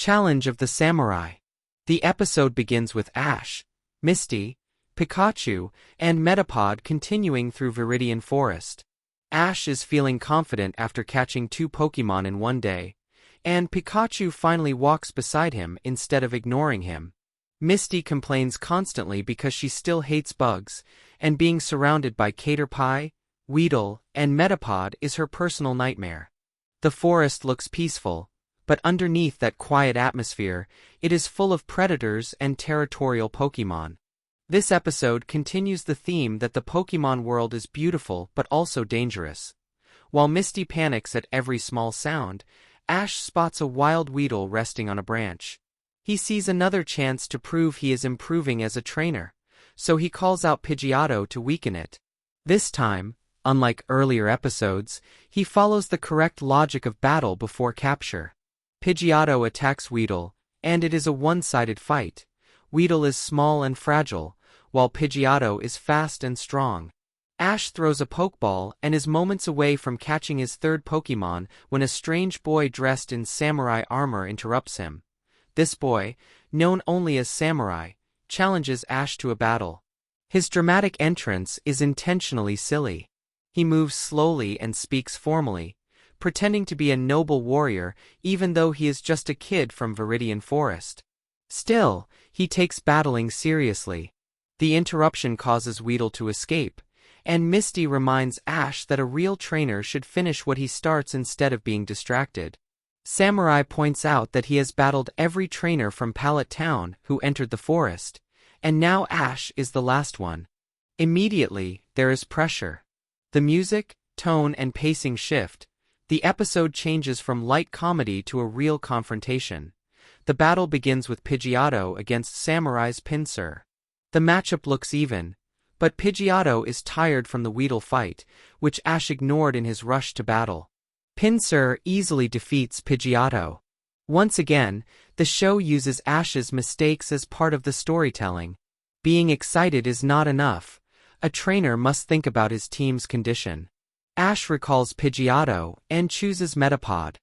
Challenge of the Samurai. The episode begins with Ash, Misty, Pikachu, and Metapod continuing through Viridian Forest. Ash is feeling confident after catching 2 Pokémon in one day, and Pikachu finally walks beside him instead of ignoring him. Misty complains constantly because she still hates bugs, and being surrounded by Caterpie, Weedle, and Metapod is her personal nightmare. The forest looks peaceful, but underneath that quiet atmosphere, it is full of predators and territorial Pokémon. This episode continues the theme that the Pokémon world is beautiful but also dangerous. While Misty panics at every small sound, Ash spots a wild Weedle resting on a branch. He sees another chance to prove he is improving as a trainer, so he calls out Pidgeotto to weaken it. This time, unlike earlier episodes, he follows the correct logic of battle before capture. Pidgeotto attacks Weedle, and it is a one-sided fight. Weedle is small and fragile, while Pidgeotto is fast and strong. Ash throws a Pokeball and is moments away from catching his 3rd Pokémon when a strange boy dressed in samurai armor interrupts him. This boy, known only as Samurai, challenges Ash to a battle. His dramatic entrance is intentionally silly. He moves slowly and speaks formally, pretending to be a noble warrior even though he is just a kid from Viridian Forest. Still, he takes battling seriously. The interruption causes Weedle to escape, and Misty reminds Ash that a real trainer should finish what he starts instead of being distracted. Samurai points out that he has battled every trainer from Pallet Town who entered the forest, and now Ash is the last one. Immediately, there is pressure. The music, tone, and pacing shift. The episode changes from light comedy to a real confrontation. The battle begins with Pidgeotto against Samurai's Pinsir. The matchup looks even, but Pidgeotto is tired from the Weedle fight, which Ash ignored in his rush to battle. Pinsir easily defeats Pidgeotto. Once again, the show uses Ash's mistakes as part of the storytelling. Being excited is not enough. A trainer must think about his team's condition. Ash recalls Pidgeotto and chooses Metapod.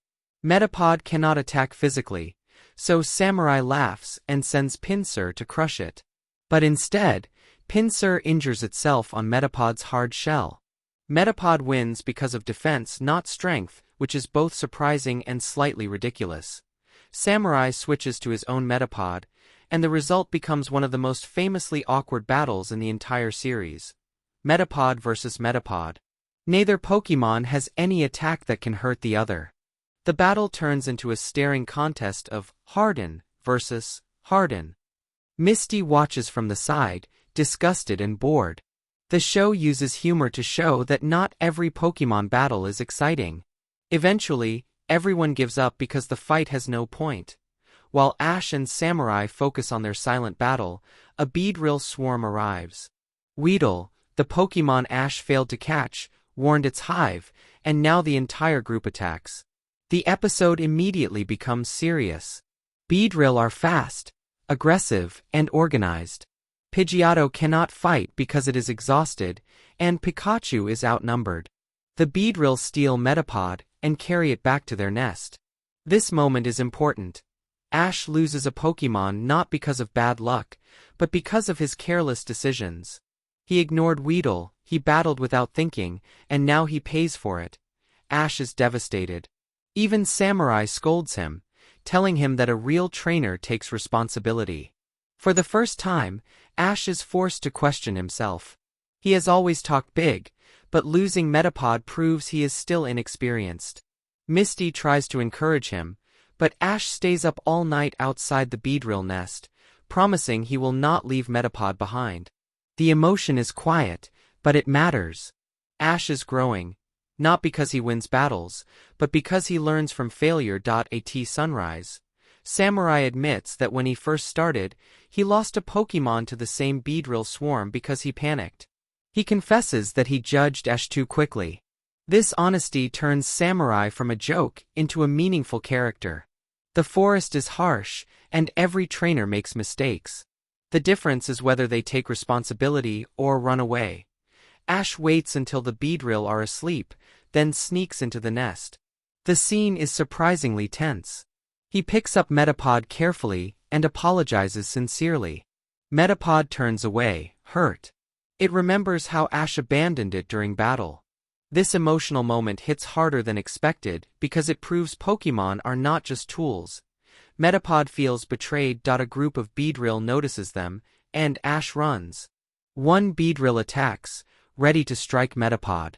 Metapod cannot attack physically, so Samurai laughs and sends Pinsir to crush it. But instead, Pinsir injures itself on Metapod's hard shell. Metapod wins because of defense, not strength, which is both surprising and slightly ridiculous. Samurai switches to his own Metapod, and the result becomes one of the most famously awkward battles in the entire series. Metapod versus Metapod. Neither Pokémon has any attack that can hurt the other. The battle turns into a staring contest of Harden versus Harden. Misty watches from the side, disgusted and bored. The show uses humor to show that not every Pokémon battle is exciting. Eventually, everyone gives up because the fight has no point. While Ash and Samurai focus on their silent battle, a Beedrill swarm arrives. Weedle, the Pokémon Ash failed to catch, warned its hive, and now the entire group attacks. The episode immediately becomes serious. Beedrill are fast, aggressive, and organized. Pidgeotto cannot fight because it is exhausted, and Pikachu is outnumbered. The Beedrill steal Metapod and carry it back to their nest. This moment is important. Ash loses a Pokémon not because of bad luck, but because of his careless decisions. He ignored Weedle, he battled without thinking, and now he pays for it. Ash is devastated. Even Samurai scolds him, telling him that a real trainer takes responsibility. For the first time, Ash is forced to question himself. He has always talked big, but losing Metapod proves he is still inexperienced. Misty tries to encourage him, but Ash stays up all night outside the Beedrill nest, promising he will not leave Metapod behind. The emotion is quiet, but it matters. Ash is growing, not because he wins battles, but because he learns from failure. At sunrise, Samurai admits that when he first started, he lost a Pokémon to the same Beedrill swarm because he panicked. He confesses that he judged Ash too quickly. This honesty turns Samurai from a joke into a meaningful character. The forest is harsh, and every trainer makes mistakes. The difference is whether they take responsibility or run away. Ash waits until the Beedrill are asleep, then sneaks into the nest. The scene is surprisingly tense. He picks up Metapod carefully and apologizes sincerely. Metapod turns away, hurt. It remembers how Ash abandoned it during battle. This emotional moment hits harder than expected because it proves Pokémon are not just tools. Metapod feels betrayed. A group of Beedrill notices them, and Ash runs. One Beedrill attacks, ready to strike Metapod.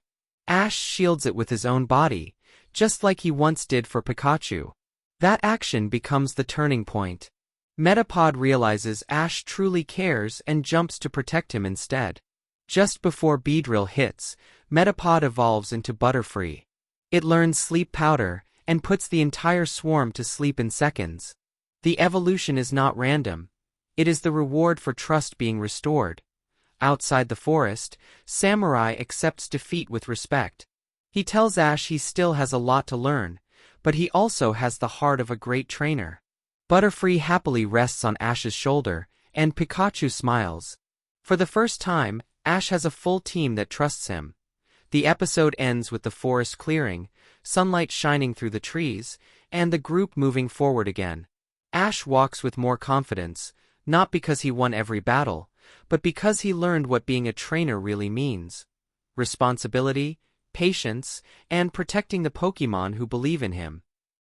Ash shields it with his own body, just like he once did for Pikachu. That action becomes the turning point. Metapod realizes Ash truly cares and jumps to protect him instead. Just before Beedrill hits, Metapod evolves into Butterfree. It learns Sleep Powder and puts the entire swarm to sleep in seconds. The evolution is not random. It is the reward for trust being restored. Outside the forest, Samurai accepts defeat with respect. He tells Ash he still has a lot to learn, but he also has the heart of a great trainer. Butterfree happily rests on Ash's shoulder, and Pikachu smiles. For the first time, Ash has a full team that trusts him. The episode ends with the forest clearing, sunlight shining through the trees, and the group moving forward again. Ash walks with more confidence, not because he won every battle, but because he learned what being a trainer really means. Responsibility, patience, and protecting the Pokémon who believe in him.